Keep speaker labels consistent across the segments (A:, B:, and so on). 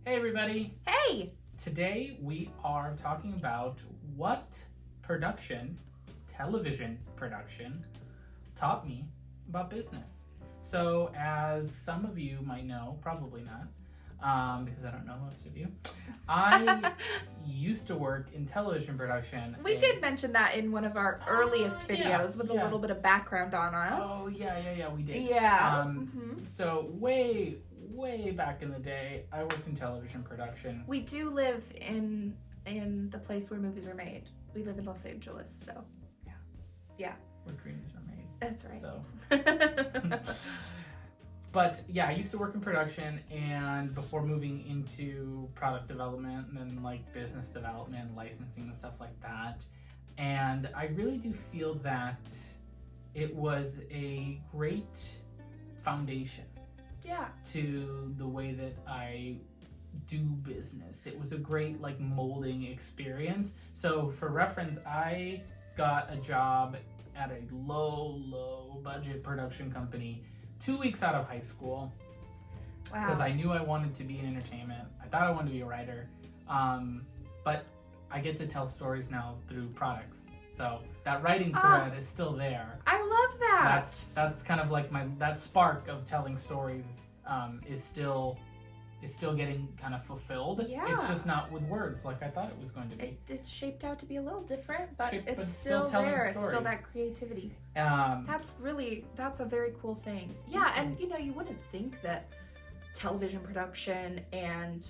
A: Hey everybody!
B: Hey!
A: Today we are talking about what television production, taught me about business. So as some of you might know, probably not, because I don't know most of you, I used to work in television production.
B: We did mention that in one of our earliest videos with a little bit of background on us.
A: Oh, yeah, we did.
B: Yeah.
A: So way back in the day, I worked in television production.
B: We do live in the place where movies are made. We live in Los Angeles, so. Yeah.
A: Where dreams are made.
B: That's right.
A: So. But yeah, I used to work in production, and before moving into product development and then like business development, licensing and stuff like that. And I really do feel that it was a great foundation to the way that I do business. It was a great like molding experience. So for reference, I got a job at a low budget production company 2 weeks out of high school.
B: Wow.
A: Because I knew I wanted to be in entertainment. I thought I wanted to be a writer. But I get to tell stories now through products. So that writing thread is still there.
B: I love that.
A: That's kind of like that spark of telling stories is still getting kind of fulfilled.
B: Yeah.
A: It's just not with words like I thought it was going to be.
B: It's shaped out to be a little different, but
A: But
B: it's still there.
A: stories.
B: It's still that creativity. That's a very cool thing. Yeah, and you wouldn't think that television production and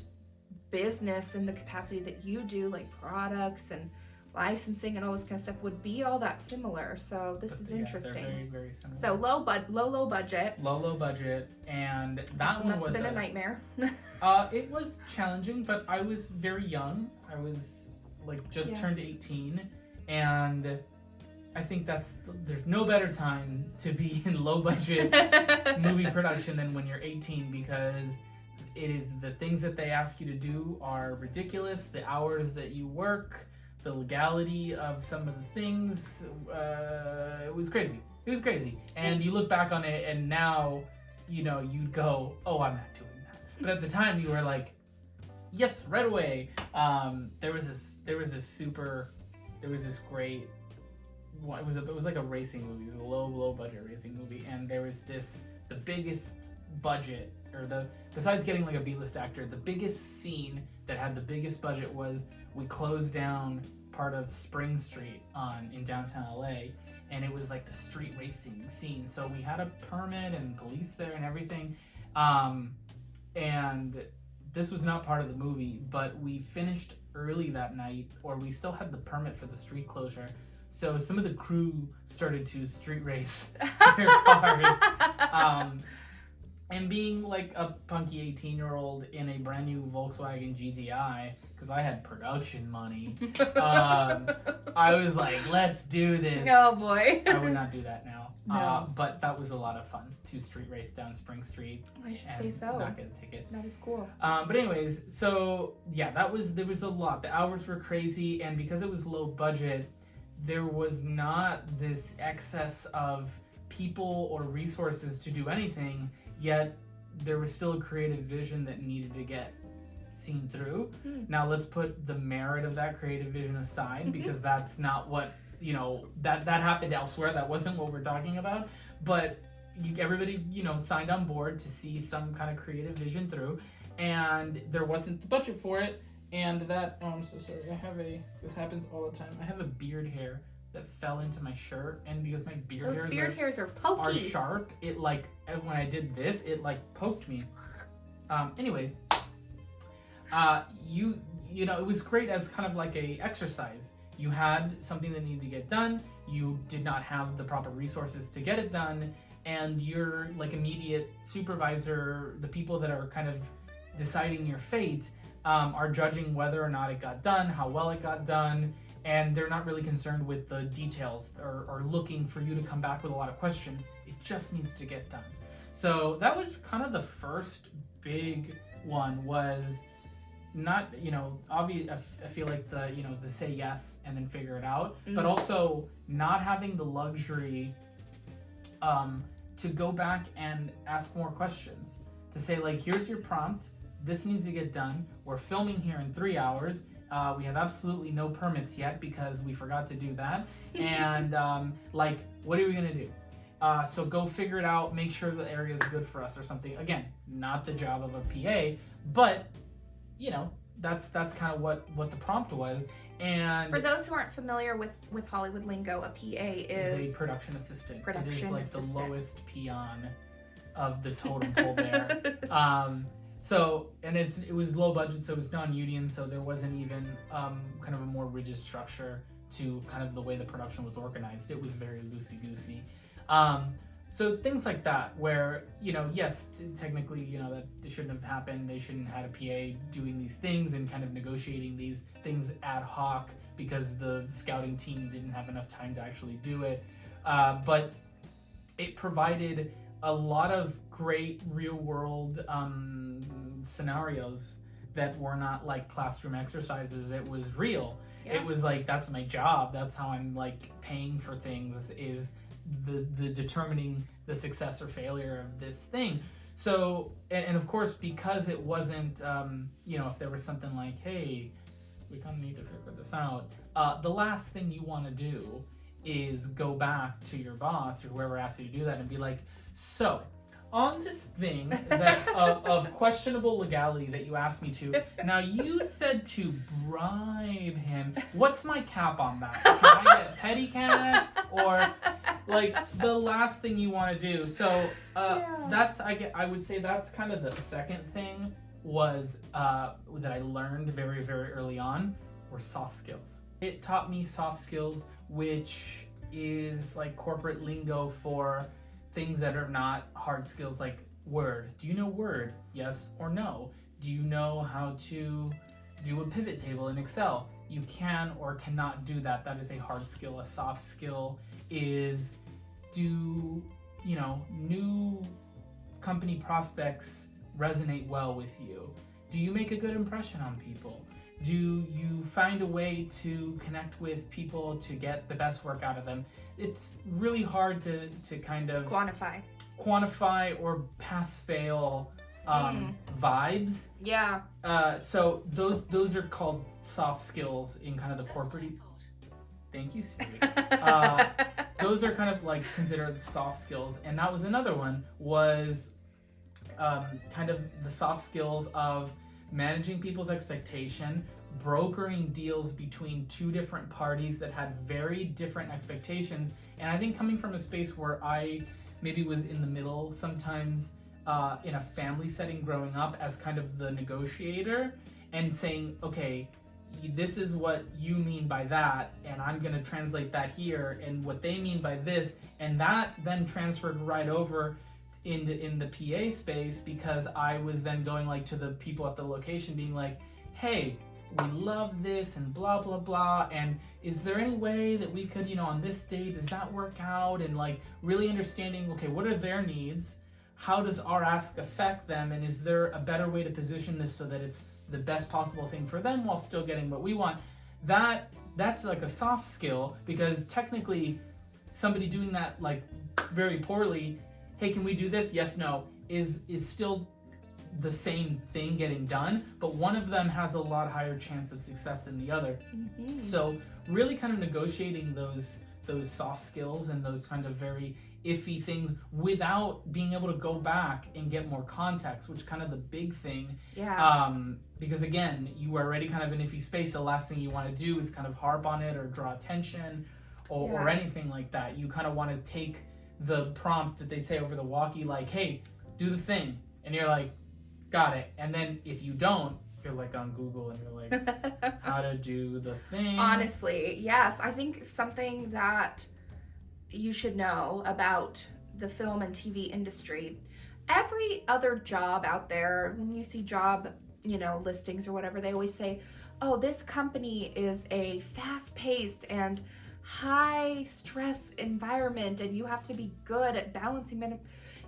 B: business in the capacity that you do, like products and licensing and all this kind of stuff, would be all that similar. So this is interesting.
A: They're very similar.
B: So low budget.
A: Low budget, and that one
B: must
A: was
B: have been a nightmare.
A: It was challenging, but I was very young. I was like just turned 18, and I think there's no better time to be in low budget movie production than when you're 18, because it is the things that they ask you to do are ridiculous. The hours that you work, the legality of some of the things, it was crazy. It was crazy. And you look back on it, and now, you'd go, oh, I'm not doing that. But at the time, you were like, yes, right away. There was this great. It was like a racing movie, it was a low budget racing movie, and there was the biggest budget, besides getting like a B-list actor, the biggest scene that had the biggest budget was we closed down part of Spring Street in downtown LA, and it was like the street racing scene. So we had a permit and police there and everything, and this was not part of the movie, but we finished early that night, or we still had the permit for the street closure. So some of the crew started to street race their cars. And being like a punky 18-year-old in a brand new Volkswagen GTI, because I had production money, I was like, let's do this.
B: Oh boy.
A: I would not do that now.
B: No.
A: But that was a lot of fun to street race down Spring Street.
B: I should say so.
A: Not get a ticket.
B: That is cool.
A: But anyways, so yeah, there was a lot. The hours were crazy, and because it was low budget, there was not this excess of people or resources to do anything, yet there was still a creative vision that needed to get seen through. Now let's put the merit of that creative vision aside, because that's not what, that happened elsewhere. That wasn't what we're talking about. But everybody, signed on board to see some kind of creative vision through, and there wasn't the budget for it. And that, oh, I'm so sorry. This happens all the time. I have a beard hair that fell into my shirt, and because my beard
B: hairs are pokey.
A: Are sharp, it like, when I did this, it like poked me. Anyways, it was great as kind of like a exercise. You had something that needed to get done. You did not have the proper resources to get it done, and your like immediate supervisor, the people that are kind of deciding your fate, are judging whether or not it got done, how well it got done, and they're not really concerned with the details or looking for you to come back with a lot of questions. It just needs to get done. So that was kind of the first big one, was not, obvious. I feel like the say yes and then figure it out, but also not having the luxury to go back and ask more questions, to say like, here's your prompt, this needs to get done. We're filming here in 3 hours. We have absolutely no permits yet because we forgot to do that. And like, what are we gonna do? So go figure it out, make sure the area is good for us or something. Again, not the job of a PA, but you know, that's kind of what the prompt was. And
B: for those who aren't familiar with Hollywood lingo, a PA is
A: a production assistant. It is like the lowest peon of the totem pole there. So, and it was low budget, so it was non-union, so there wasn't even kind of a more rigid structure to kind of the way the production was organized. It was very loosey-goosey. So things like that, where, you know, yes, technically, you know, that it shouldn't have happened. They shouldn't have had a PA doing these things and kind of negotiating these things ad hoc because the scouting team didn't have enough time to actually do it. But it provided a lot of great real world scenarios that were not like classroom exercises. It was real. Yeah. It was like, that's my job. That's how I'm like paying for things, is the determining the success or failure of this thing. So, and of course, because it wasn't, you know, if there was something like, hey, we kind of need to figure this out, the last thing you want to do is go back to your boss or whoever asked you to do that and be like, so, on this thing that of questionable legality that you asked me to, now you said to bribe him. What's my cap on that? Can I get petty cash? Or like the last thing you want to do. So that's I would say that's kind of the second thing was that I learned very, very early on were soft skills. It taught me soft skills, which is like corporate lingo for things that are not hard skills, like Word. Do you know Word? Yes or no? Do you know how to do a pivot table in Excel? You can or cannot do that. That is a hard skill. A soft skill is, do, you know, new company prospects resonate well with you? Do you make a good impression on people? Do you find a way to connect with people to get the best work out of them? It's really hard to kind of quantify or pass-fail vibes.
B: Yeah.
A: So those are called soft skills in kind of the corporate. Thank you, Siri. Those are kind of like considered soft skills, and that was another one, was kind of the soft skills of managing people's expectation, brokering deals between two different parties that had very different expectations. And I think coming from a space where I maybe was in the middle sometimes in a family setting growing up as kind of the negotiator and saying, okay, this is what you mean by that, and I'm going to translate that here, and what they mean by this, and that then transferred right over in the PA space, because I was then going like to the people at the location being like, hey, we love this and blah blah blah, and is there any way that we could, you know, on this day, does that work out? And like really understanding, okay, what are their needs, how does our ask affect them, and is there a better way to position this so that it's the best possible thing for them while still getting what we want? That's like a soft skill, because technically somebody doing that like very poorly, hey, can we do this? Yes, no, is still the same thing getting done, but one of them has a lot higher chance of success than the other. Mm-hmm. So really kind of negotiating those soft skills and those kind of very iffy things without being able to go back and get more context, which is kind of the big thing.
B: Yeah.
A: Because again, you are already kind of in iffy space. The last thing you want to do is kind of harp on it or draw attention or anything like that. You kind of want to take the prompt that they say over the walkie, like, hey, do the thing. And you're like, got it. And then if you don't, you're like on Google and you're like, how to do the thing.
B: Honestly, yes. I think something that you should know about the film and TV industry, every other job out there, when you see job, you know, listings or whatever, they always say, oh, this company is a fast-paced and high-stress environment and you have to be good at balancing men.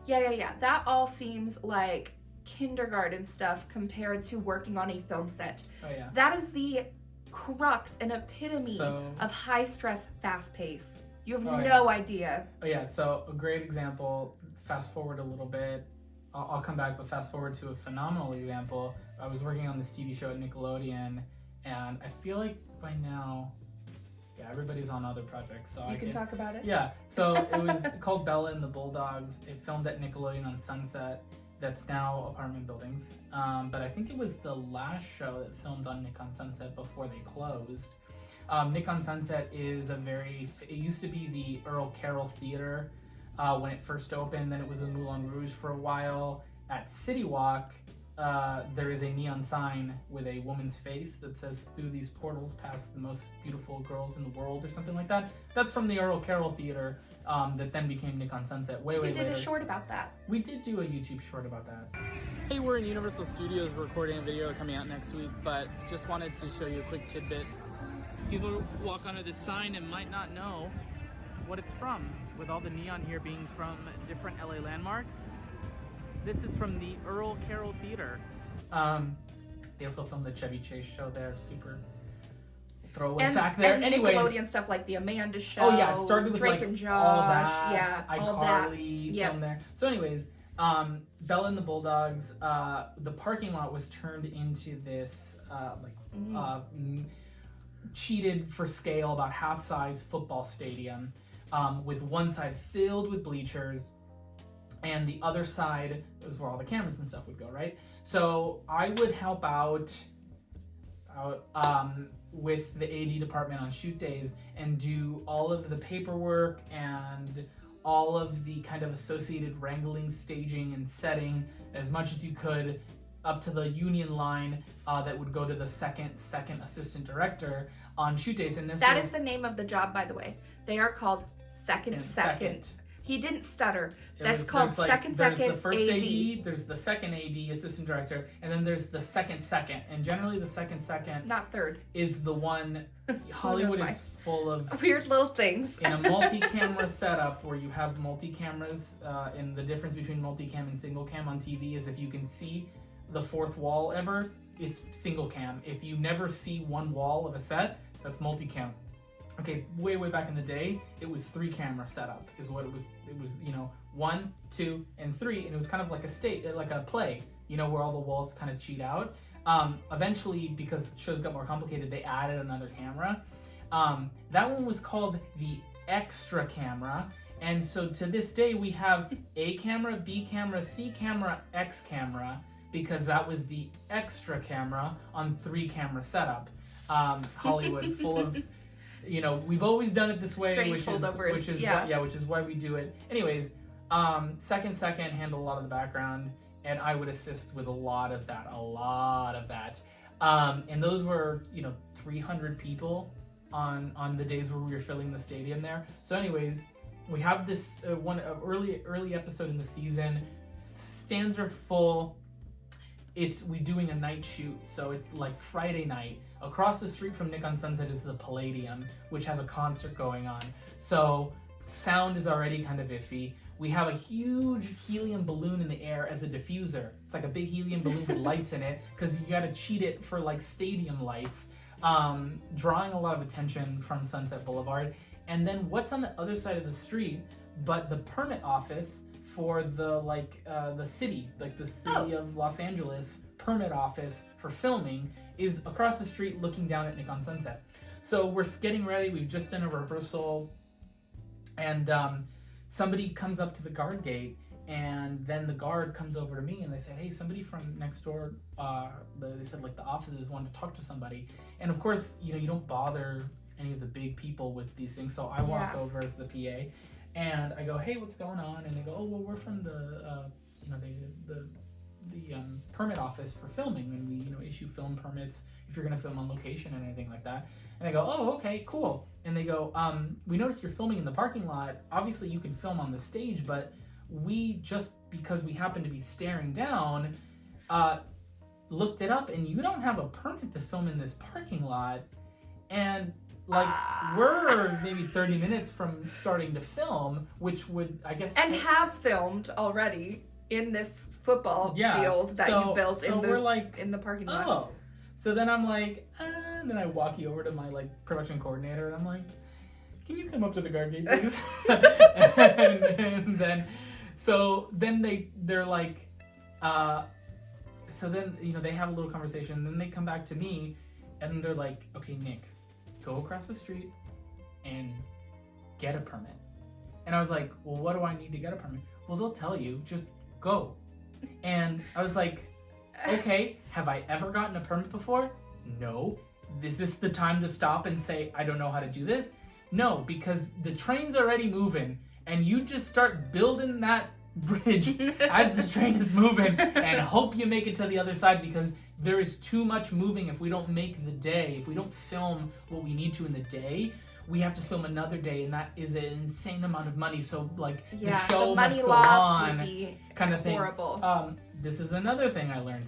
B: Yeah. That all seems like kindergarten stuff compared to working on a film set.
A: Oh yeah.
B: That is the crux and epitome of high-stress, fast-paced. You have no idea.
A: Oh yeah, so a great example, fast forward a little bit, I'll come back, but fast forward to a phenomenal example I was working on this TV show at Nickelodeon, and I feel like by now, yeah, everybody's on other projects, so
B: you can talk about it.
A: Yeah, so it was called Bella and the Bulldogs. It filmed at Nickelodeon on Sunset. That's now apartment buildings. But I think it was the last show that filmed on Nick on Sunset before they closed. Nick on Sunset is it used to be the Earl Carroll Theater when it first opened. Then it was in Moulin Rouge for a while. At City Walk, there is a neon sign with a woman's face that says, "Through these portals past the most beautiful girls in the world," or something like that. That's from the Earl Carroll Theater that then became Nick on Sunset way later.
B: You did a short about that.
A: We did do a YouTube short about that. Hey, we're in Universal Studios recording a video coming out next week, but just wanted to show you a quick tidbit. People walk under this sign and might not know what it's from, with all the neon here being from different LA landmarks. This is from the Earl Carroll Theater. They also filmed the Chevy Chase show there. Super throwaway fact there.
B: And
A: Anyways,
B: Nickelodeon stuff like the Amanda Show.
A: Oh yeah, it started with
B: Drake
A: like
B: and Josh,
A: all that.
B: Yeah,
A: iCarly filmed there. So anyways, Bella and the Bulldogs. The parking lot was turned into this cheated for scale, about half-size football stadium, with one side filled with bleachers, and the other side is where all the cameras and stuff would go, right? So I would help out with the AD department on shoot days and do all of the paperwork and all of the kind of associated wrangling, staging, and setting as much as you could up to the union line that would go to the second assistant director on shoot days. And
B: that is the name of the job, by the way. They are called second. He didn't stutter. That's called second
A: There's the first
B: AD.
A: AD, there's the second AD, assistant director, and then there's the second. And generally the second,
B: not third,
A: is the one. Hollywood is full of
B: weird little things.
A: In a multi-camera setup where you have multi-cameras, and the difference between multi-cam and single cam on TV is if you can see the fourth wall ever, it's single cam. If you never see one wall of a set, that's multi-cam. Okay, way back in the day, it was 3-camera setup is what it was. It was, 1, 2, and 3, and it was kind of like a play, where all the walls kind of cheat out. Eventually, because shows got more complicated, they added another camera. That one was called the extra camera, and so to this day we have A camera, B camera, C camera, X camera, because that was the extra camera on 3-camera setup. Hollywood full of. We've always done it this way, which is why we do it. Anyways, second handle a lot of the background, and I would assist with a lot of that. And those were 300 people on the days where we were filling the stadium there. So anyways, we have this early episode in the season. Stands are full. We're doing a night shoot, so it's like Friday night. Across the street from Nick on Sunset is the Palladium, which has a concert going on. So sound is already kind of iffy. We have a huge helium balloon in the air as a diffuser. It's like a big helium balloon with lights in it, because you gotta cheat it for like stadium lights, drawing a lot of attention from Sunset Boulevard. And then what's on the other side of the street but the permit office for the city, like the city of Los Angeles permit office for filming is across the street looking down at Nick on Sunset. So we're getting ready. We've just done a rehearsal, and somebody comes up to the guard gate, and then the guard comes over to me and they said, "Hey, somebody from next door, they said like the offices wanted to talk to somebody." And of course, you don't bother any of the big people with these things. So I walk over as the PA, and I go, "Hey, what's going on?" And they go, "Oh, well, we're from the permit office for filming, and we issue film permits if you're going to film on location and anything like that." And I go, "Oh, okay, cool." And they go, "We noticed you're filming in the parking lot. Obviously you can film on the stage, but we just, because we happen to be staring down, looked it up, and you don't have a permit to film in this parking lot. And we're maybe 30 minutes from starting to film," which would, I guess,
B: have filmed already in this football field that you built in the parking lot.
A: Oh. So then I'm like, and then I walk you over to my production coordinator, and I'm like, "Can you come up to the guard gate, please?" and then they're like, so then, they have a little conversation, and then they come back to me, and they're like, okay, Nick, go across the street and get a permit. And I was like, well, what do I need to get a permit? Well, they'll tell you, just go. And I was like, okay, have I ever gotten a permit before? No. Is this the time to stop and say, I don't know how to do this? No, because the train's already moving, and you just start building that bridge as the train is moving and hope you make it to the other side, because there is too much moving. If we don't make the day, if we don't film what we need to in the day, we have to film another day, and that is an insane amount of money. So the show
B: the
A: must
B: money
A: go
B: lost
A: on,
B: would be
A: kind of thing.
B: Horrible.
A: This is another thing I learned: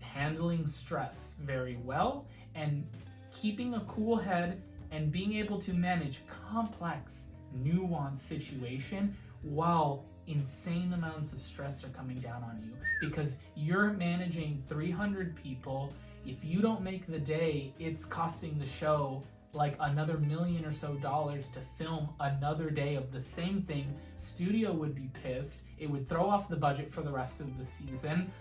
A: handling stress very well and keeping a cool head and being able to manage complex, nuanced situation while insane amounts of stress are coming down on you, because you're managing 300 people. If you don't make the day, it's costing the show like another $1 million or so to film another day of the same thing. Studio would be pissed. It would throw off the budget for the rest of the season.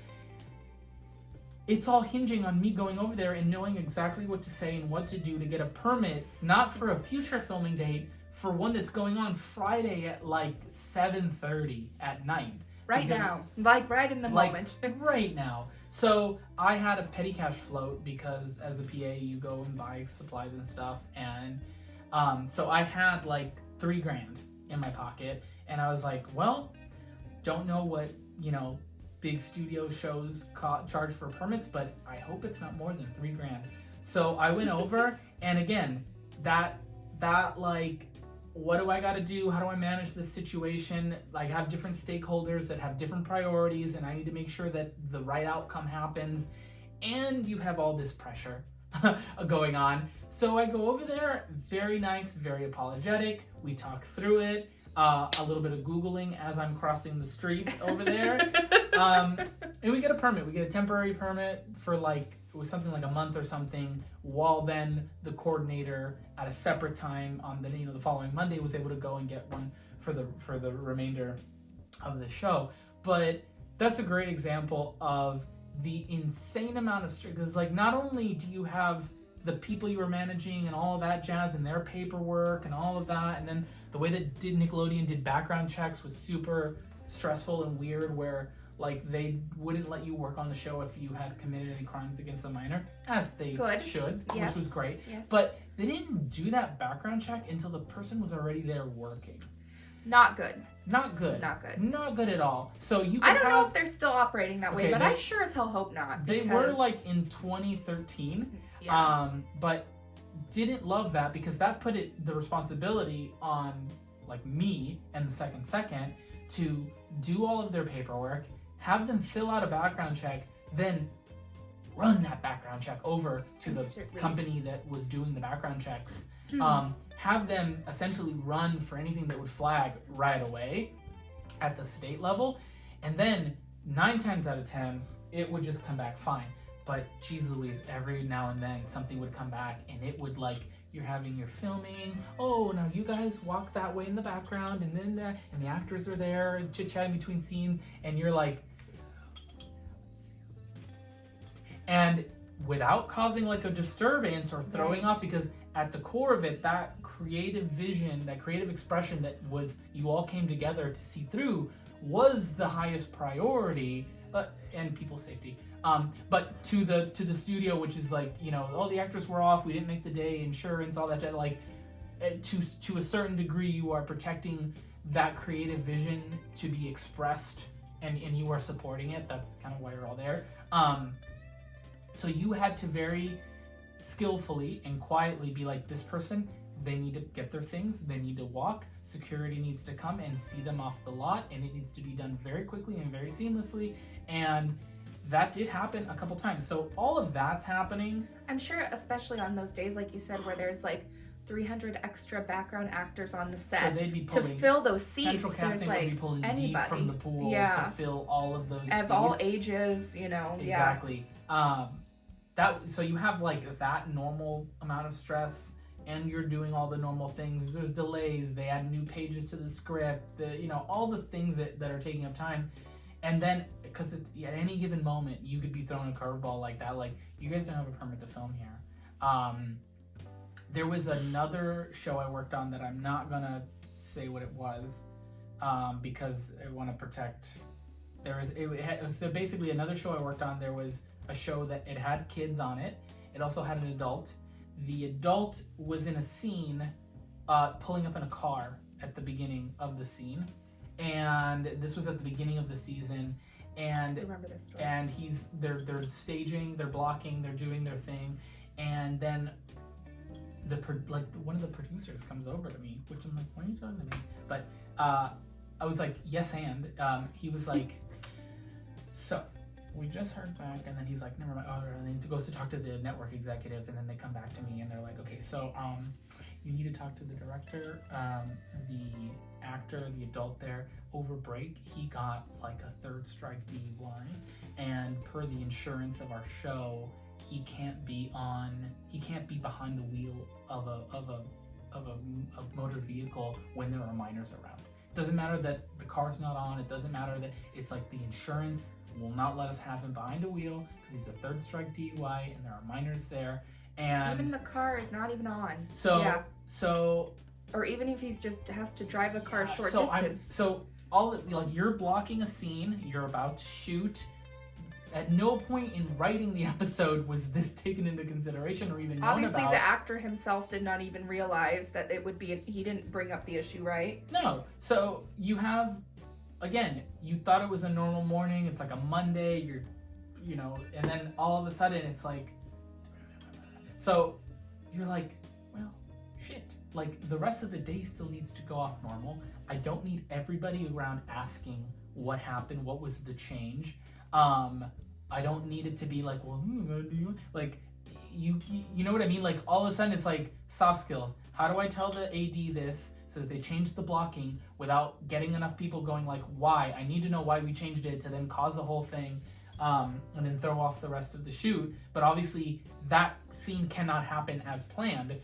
A: It's all hinging on me going over there and knowing exactly what to say and what to do to get a permit, not for a future filming date, for one that's going on Friday at 7:30 at night.
B: Right now. Right in the moment.
A: Right now. So I had a petty cash float, because as a PA you go and buy supplies and stuff, and so I had $3,000 in my pocket, and I was like, well, don't know what big studio shows charge for permits, but I hope it's not more than $3,000. So I went over, and again, that what do I got to do? How do I manage this situation? I have different stakeholders that have different priorities, and I need to make sure that the right outcome happens. And you have all this pressure going on. So I go over there, very nice, very apologetic. We talk through it. A little bit of Googling as I'm crossing the street over there. And we get a permit. We get a temporary permit for it was something like a month or something, while then the coordinator at a separate time on the following Monday was able to go and get one for the remainder of the show. But that's a great example of the insane amount of stress, because not only do you have the people you were managing and all of that jazz and their paperwork and all of that, and then the way that Nickelodeon did background checks was super stressful and weird, where they wouldn't let you work on the show if you had committed any crimes against a minor, as they should,
B: yes.
A: Which was great.
B: Yes.
A: But they didn't do that background check until the person was already there working.
B: Not good.
A: Not good.
B: Not good.
A: Not good at all. So
B: I don't know if they're still operating that way, but I sure as hell hope not.
A: They were in 2013, but didn't love that, because that put the responsibility on me and the second to do all of their paperwork, have them fill out a background check, then run that background check over to the company that was doing the background checks, have them essentially run for anything that would flag right away at the state level, and then 9 times out of 10 it would just come back fine. But geez Louise, every now and then something would come back, and it would you're having your filming. Oh, now you guys walk that way in the background, and then and the actors are there chit-chatting between scenes, and you're and without causing a disturbance or throwing off, because at the core of it, that creative vision, that creative expression that was you all came together to see through was the highest priority, and people's safety. But to the studio, which is all the actors were off, we didn't make the day, insurance, all that, to a certain degree, you are protecting that creative vision to be expressed, and you are supporting it. That's kind of why you're all there. So you had to very skillfully and quietly be this person, they need to get their things, they need to walk, security needs to come and see them off the lot, and it needs to be done very quickly and very seamlessly, and that did happen a couple times. So all of that's happening.
B: I'm sure, especially on those days, like you said, where there's 300 extra background actors on the set,
A: so they'd be
B: to fill those seats.
A: Central casting would be pulling deep from the pool to fill all of those
B: of
A: seats.
B: all ages,
A: Exactly. So you have that normal amount of stress, and you're doing all the normal things. There's delays. They add new pages to the script. All the things that are taking up time. And then, because at any given moment, you could be throwing a curveball like that. Like, you guys don't have a permit to film here. There was another show I worked on that I'm not gonna say what it was, because I want to protect. So basically another show I worked on. There was a show that it had kids on it. It also had an adult. The adult was in a scene, pulling up in a car at the beginning of the scene. And this was at the beginning of the season, and
B: I remember this story.
A: And they're staging, they're blocking, they're doing their thing, and then one of the producers comes over to me, which I'm like, why are you talking to me? But I was like, yes, and he was like, so we just heard back, and then he's like, never mind. Oh, and then he goes to talk to the network executive, and then they come back to me, and they're like, okay, so you need to talk to the director, the actor, the adult there. Over break, he got like a 3rd strike DUI, and per the insurance of our show, he can't be behind the wheel of a motor vehicle when there are minors around. It doesn't matter that the car's not on. It doesn't matter that it's like the insurance will not let us have him behind a wheel because he's a 3rd strike DUI and there are minors there. And
B: even the car is not even on.
A: So
B: or even if he's just has to drive the car a short distance.
A: You're blocking a scene, you're about to shoot. At no point in writing the episode was this taken into consideration or even known
B: Obviously,
A: about.
B: the actor himself did not even realize that it would be. He didn't bring up the issue, right?
A: No. So you have, again, you thought it was a normal morning. It's like a Monday. And then all of a sudden it's like. So you're like, well, shit. Like, the rest of the day still needs to go off normal. I don't need everybody around asking what happened, what was the change. I don't need it to be like, well, like, you know what I mean? Like, all of a sudden it's like soft skills. How do I tell the AD this so that they change the blocking without getting enough people going like, why? I need to know why we changed it to then cause the whole thing. And then throw off the rest of the shoot. But obviously that scene cannot happen as planned.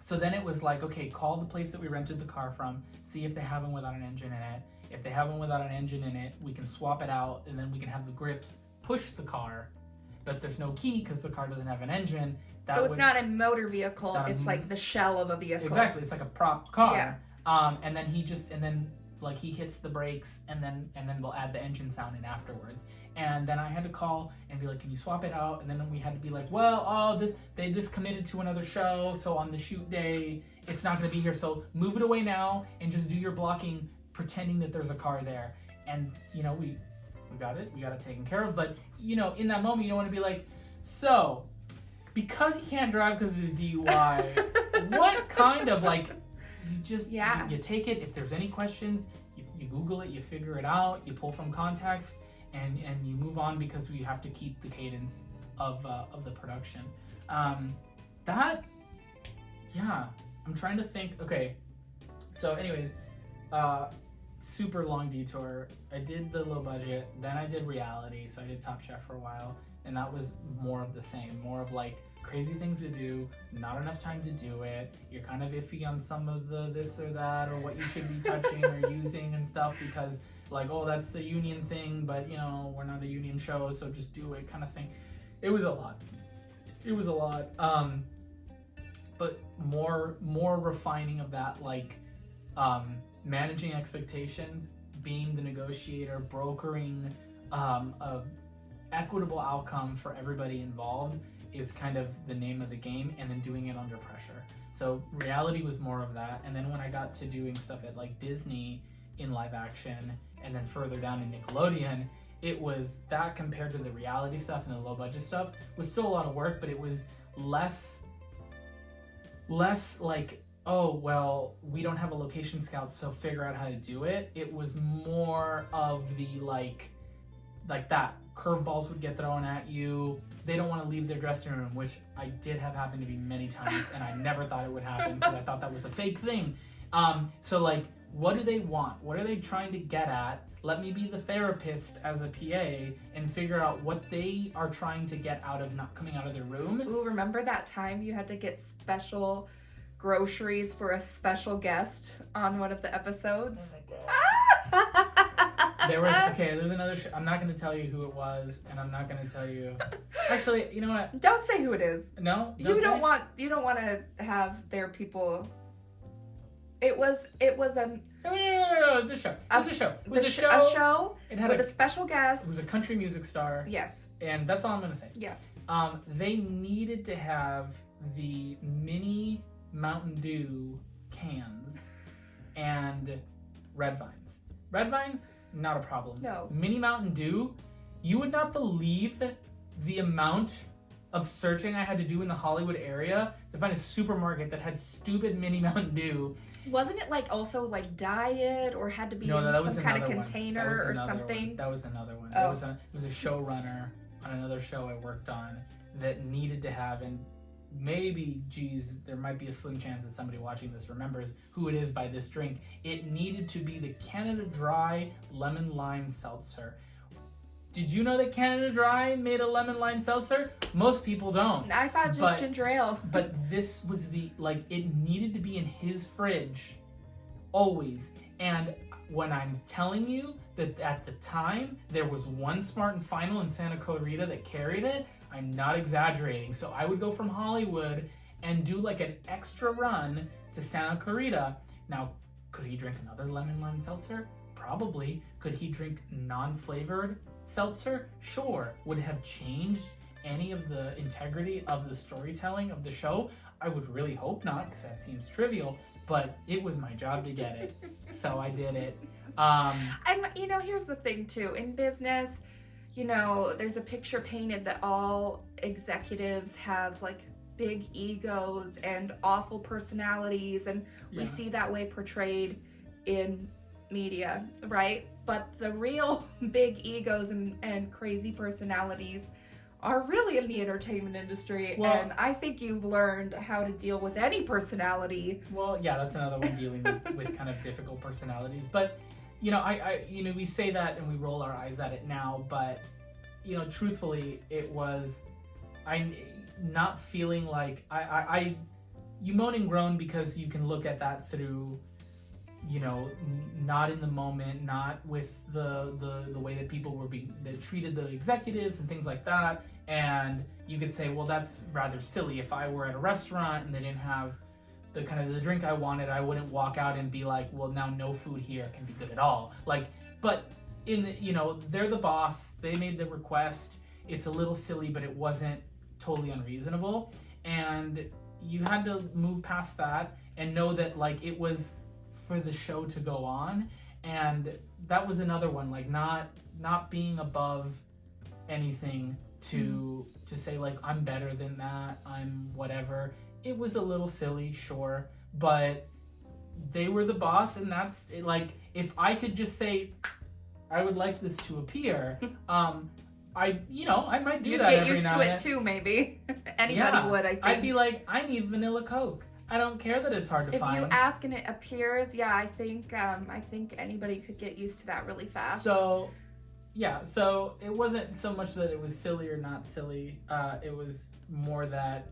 A: So then it was like, okay, call the place that we rented the car from, see if they have one without an engine in it. If they have one without an engine in it, we can swap it out, and then we can have the grips push the car. But there's no key because the car doesn't have an engine.
B: So it's not a motor vehicle, it's like the shell of a vehicle.
A: Exactly, it's like a prop car. Yeah. And then he hits the brakes, and then they'll add the engine sound in afterwards. And then I had to call and be like, can you swap it out? And then we had to be like, well, this committed to another show, so on the shoot day, it's not going to be here. So move it away now and just do your blocking, pretending that there's a car there. And, we got it taken care of. But, in that moment, you don't want to be like, so, because he can't drive because of his DUI, what kind of, like, you just, you take it. If there's any questions, you Google it, you figure it out, you pull from context, and you move on because we have to keep the cadence of the production. I'm trying to think. Okay, so anyways, super long detour. I did the low budget, then I did reality, so I did Top Chef for a while, and that was more of the same, more of like crazy things to do, not enough time to do it. You're kind of iffy on some of the this or that, or what you should be touching or using and stuff, because like, oh, that's a union thing, but we're not a union show, so just do it kind of thing. It was a lot. But more refining of that, like managing expectations, being the negotiator, brokering a equitable outcome for everybody involved is kind of the name of the game, and then doing it under pressure. So reality was more of that, and then when I got to doing stuff at like Disney in live action, and then further down in Nickelodeon, it was that compared to the reality stuff and the low budget stuff was still a lot of work, but it was less like, oh, well, we don't have a location scout, so figure out how to do it. It was more of the like that. Curveballs would get thrown at you. They don't want to leave their dressing room, which I did have happen to me many times, and I never thought it would happen because I thought that was a fake thing. So like, what do they want? What are they trying to get at? Let me be the therapist as a PA and figure out what they are trying to get out of not coming out of their room.
B: Ooh, remember that time you had to get special groceries for a special guest on one of the episodes?
A: Oh my God. There's another show. I'm not going to tell you who it was, and I'm not going to tell you. Actually, you know what?
B: Don't say who it is.
A: No,
B: you don't want to have their people. It was a.
A: No, it's a show. It was a show.
B: A show.
A: It had
B: with a special guest.
A: It was a country music star.
B: Yes.
A: And that's all I'm going to say.
B: Yes.
A: They needed to have the mini Mountain Dew cans and red vines. Red vines, not a problem.
B: No.
A: Mini Mountain Dew, you would not believe the amount of searching I had to do in the Hollywood area to find a supermarket that had stupid Mini Mountain Dew.
B: Wasn't it like also like diet or had to be in some kind of container or something?
A: That was another one.
B: Oh.
A: It was a showrunner on another show I worked on that needed to have, and maybe, geez, there might be a slim chance that somebody watching this remembers who it is by this drink. It needed to be the Canada Dry Lemon Lime Seltzer. Did you know that Canada Dry made a lemon lime seltzer? Most people don't.
B: I thought just ginger ale.
A: But this was it needed to be in his fridge. Always. And when I'm telling you that at the time, there was one Smart and Final in Santa Clarita that carried it, I'm not exaggerating. So I would go from Hollywood and do like an extra run to Santa Clarita. Now, could he drink another lemon lime seltzer? Probably. Could he drink non-flavored seltzer? Sure. Would it have changed any of the integrity of the storytelling of the show? I would really hope not, because that seems trivial, but it was my job to get it. So I did it.
B: And here's the thing too, in business, there's a picture painted that all executives have like big egos and awful personalities, and we see that way portrayed in media, right? But the real big egos and crazy personalities are really in the entertainment industry, and I think you've learned how to deal with any personality.
A: Well, yeah, that's another one, dealing with kind of difficult personalities. But we say that and we roll our eyes at it now, but truthfully, it was not feeling like you moan and groan because you can look at that through, not in the moment, not with the way that people were that treated the executives and things like that. And you could say, well, that's rather silly. If I were at a restaurant and they didn't have the kind of the drink I wanted, I wouldn't walk out and be like, well, now no food here can be good at all. But they're the boss. They made the request. It's a little silly, but it wasn't totally unreasonable. And you had to move past that and know that it was for the show to go on. And that was another one, not being above anything to say I'm better than that, I'm whatever. It was a little silly, sure, but they were the boss, and that's it. If I could just say I would like this to appear, I might do that every now and then.
B: You'd get used to it too, maybe. Anybody would, I think.
A: I'd be like, I need vanilla Coke. I don't care that it's hard to find.
B: If you ask and it appears, I think anybody could get used to that really fast.
A: So it wasn't so much that it was silly or not silly. It was more that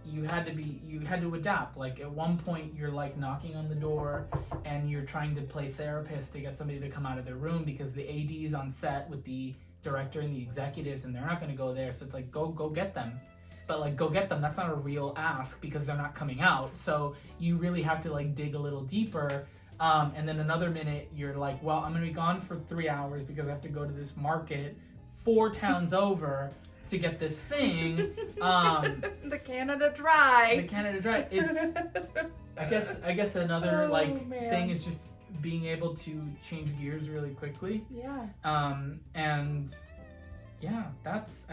A: you had to adapt. At one point, you're knocking on the door and you're trying to play therapist to get somebody to come out of their room because the AD's on set with the director and the executives, and they're not going to go there. So it's go get them. But go get them, that's not a real ask because they're not coming out. So you really have to dig a little deeper. And then another minute you're well, I'm gonna be gone for 3 hours because I have to go to this market 4 towns over to get this thing.
B: The Canada Dry.
A: It's I guess another thing is just being able to change gears really quickly.
B: Yeah.
A: And yeah, that's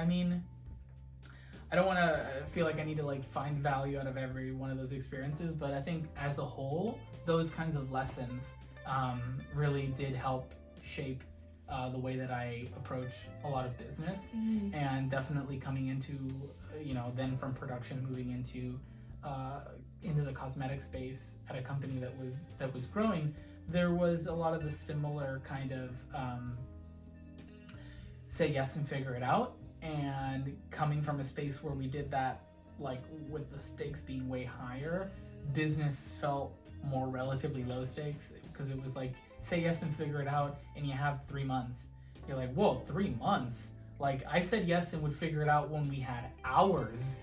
A: I don't want to feel like I need to find value out of every one of those experiences, but I think as a whole, those kinds of lessons really did help shape the way that I approach a lot of business. And definitely coming into, then from production moving into the cosmetic space at a company that was growing, there was a lot of the similar kind of say yes and figure it out. And coming from a space where we did that, with the stakes being way higher, business felt more relatively low stakes because it was say yes and figure it out, and you have 3 months. You're like, whoa, 3 months? Like, I said yes and would figure it out when we had hours.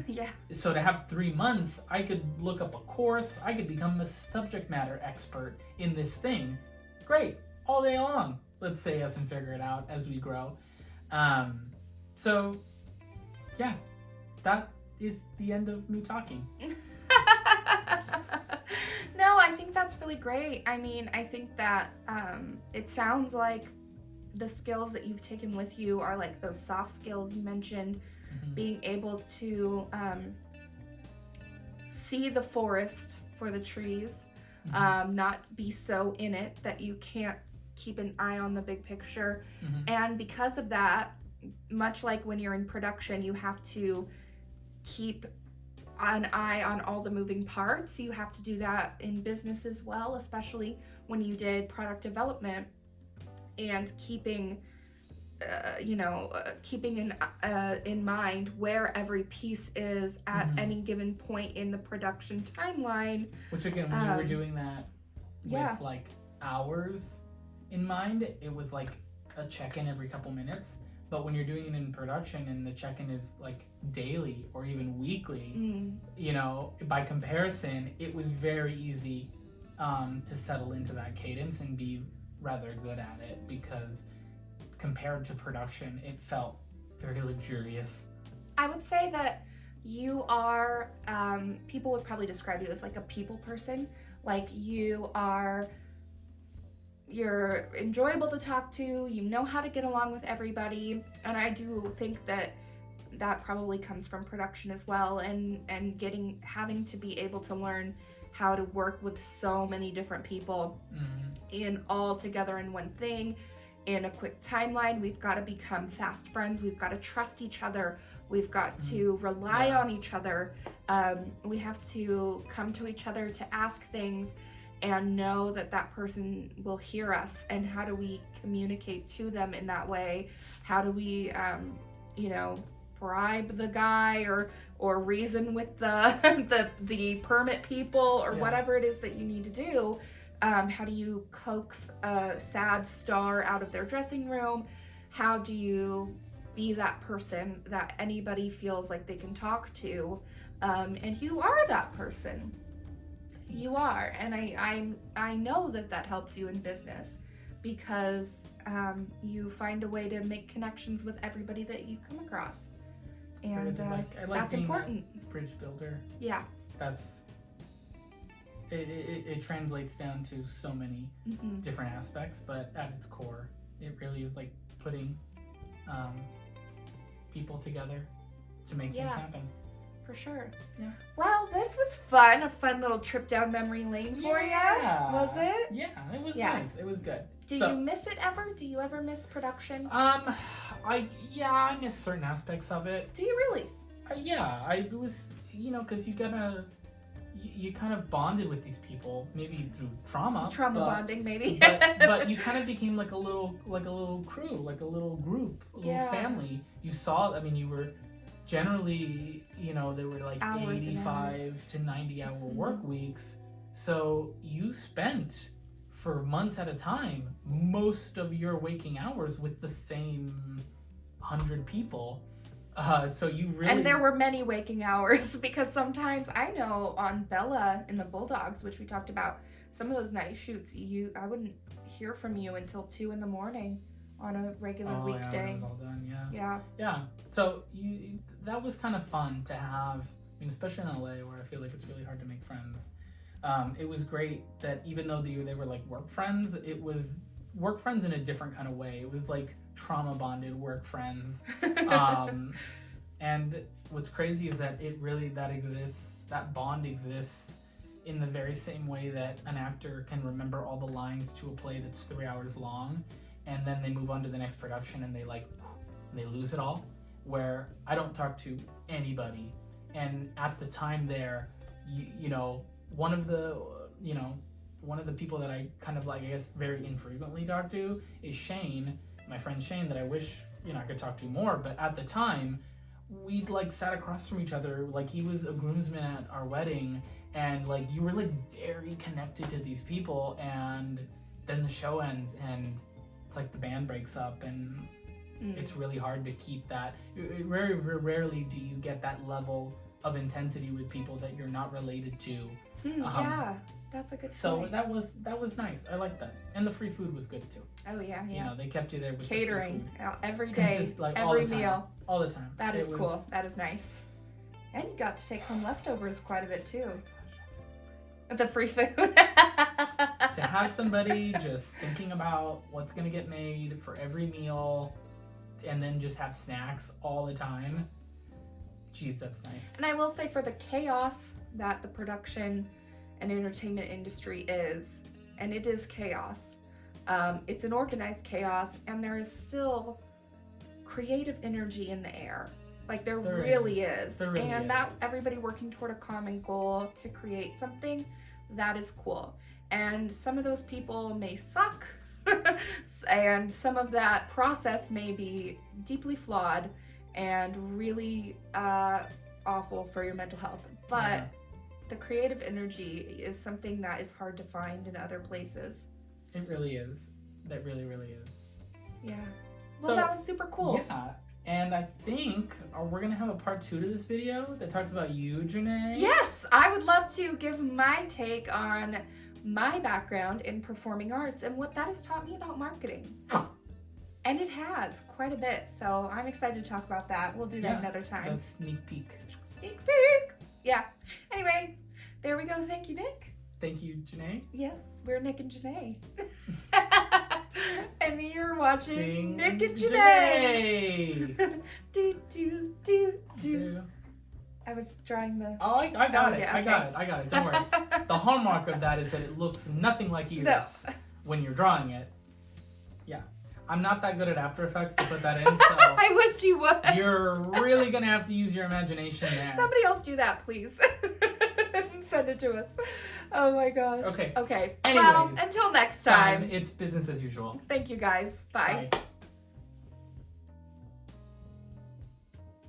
B: Yeah.
A: So to have 3 months, I could look up a course. I could become a subject matter expert in this thing. Great. All day long. Let's say yes and figure it out as we grow. So, yeah. That is the end of me talking.
B: No, I think that's really great. I mean, I think that it sounds like the skills that you've taken with you are like those soft skills you mentioned, being able to see the forest for the trees, not be so in it that you can't keep an eye on the big picture. And because of that, much like when you're in production, you have to keep an eye on all the moving parts. You have to do that in business as well, especially when you did product development, and keeping in mind where every piece is at any given point in the production timeline.
A: Which again, when you were doing that with like hours in mind, it was like a check-in every couple minutes. But when you're doing it in production and the check-in is like daily or even weekly, you know, by comparison, it was very easy to settle into that cadence and be rather good at it, because compared to production, it felt very luxurious.
B: I would say that you are, people would probably describe you as like a people person. Like you're enjoyable to talk to, you know how to get along with everybody, and I do think that that probably comes from production as well, and having to be able to learn how to work with so many different people in all together in one thing in a quick timeline. We've got to become fast friends, we've got to trust each other, we've got to rely on each other, we have to come to each other to ask things and know that that person will hear us. And how do we communicate to them in that way? How do we bribe the guy or reason with the permit people or whatever it is that you need to do? How do you coax a sad star out of their dressing room? How do you be that person that anybody feels like they can talk to? And you are that person. You are, and I know that helps you in business, because you find a way to make connections with everybody that you come across, and
A: I like
B: that's
A: being
B: important.
A: A bridge builder.
B: Yeah,
A: That's it translates down to so many different aspects, but at its core, it really is like putting people together to make things happen.
B: for sure.
A: Yeah.
B: Well, this was fun. A fun little trip down memory lane for you. Was it?
A: Yeah, it was nice. It was good.
B: Do you miss it ever? Do you ever miss production?
A: I miss certain aspects of it.
B: Do you really?
A: It was, because you kind of bonded with these people, maybe through trauma.
B: Bonding, maybe.
A: but you kind of became like a little crew, like a little group, a little family. You saw, you were generally, they were like hours 85 to 90 hour work weeks. So you spent for months at a time most of your waking hours with the same 100 people. So you really...
B: And there were many waking hours, because sometimes I know on Bella in the Bulldogs, which we talked about, some of those night shoots, I wouldn't hear from you until 2 a.m. on a regular weekday.
A: Yeah, it was all done, yeah. So that was kind of fun to have, especially in LA, where I feel like it's really hard to make friends. It was great that even though they were like work friends, it was work friends in a different kind of way. It was like trauma bonded work friends. And what's crazy is that that bond exists in the very same way that an actor can remember all the lines to a play that's 3 hours long, and then they move on to the next production and they lose it all. Where I don't talk to anybody, and at the time there, one of the people that I kind of like, I guess, very infrequently talk to is Shane, my friend Shane, that I wish I could talk to more. But at the time, we'd like sat across from each other, like he was a groomsman at our wedding, and like you were like very connected to these people, and then the show ends and it's like the band breaks up and it's really hard to keep that. Very rarely do you get that level of intensity with people that you're not related to.
B: Yeah, that's a good
A: So
B: point.
A: that was nice. I like that. And the free food was good too.
B: Oh yeah,
A: You know, they kept you there with
B: catering
A: the free food.
B: every day,
A: Like,
B: every
A: all the time.
B: meal.
A: All the time.
B: That is cool. That is nice. And you got to take home leftovers quite a bit too. The free food.
A: To have somebody just thinking about what's gonna get made for every meal and then just have snacks all the time. Geez, that's nice.
B: And I will say, for the chaos that the production and entertainment industry is, and it is chaos, it's an organized chaos, and there is still creative energy in the air. Like there really is.
A: There really
B: and
A: is.
B: that everybody working toward a common goal to create something, that is cool. And some of those people may suck, and some of that process may be deeply flawed and really awful for your mental health. But the creative energy is something that is hard to find in other places.
A: It really is. That really, really is.
B: Yeah. Well,
A: So,
B: that was super cool.
A: Yeah. And I think we're going to have a part 2 to this video that talks about you, Jene.
B: Yes, I would love to give my take on my background in performing arts and what that has taught me about marketing. And it has quite a bit, so I'm excited to talk about that. We'll do that another time.
A: That's sneak peek.
B: Sneak peek! Yeah. Anyway, there we go. Thank you, Nick.
A: Thank you, Jene.
B: Yes, we're Nick and Jené. And you're watching Nick and Jené. Do, do, do, do. I was drawing the...
A: Oh, I got it.
B: yeah,
A: I got it. Don't worry. The hallmark of that is that it looks nothing like yours when you're drawing it. Yeah. I'm not that good at After Effects to put that in, so
B: I wish you would.
A: you're really going to have to use your imagination there.
B: Somebody else do that, please. Send it to us. Oh my gosh.
A: Okay.
B: Okay.
A: Anyways,
B: well, until next time.
A: It's business as usual.
B: Thank you guys. Bye.
A: Bye.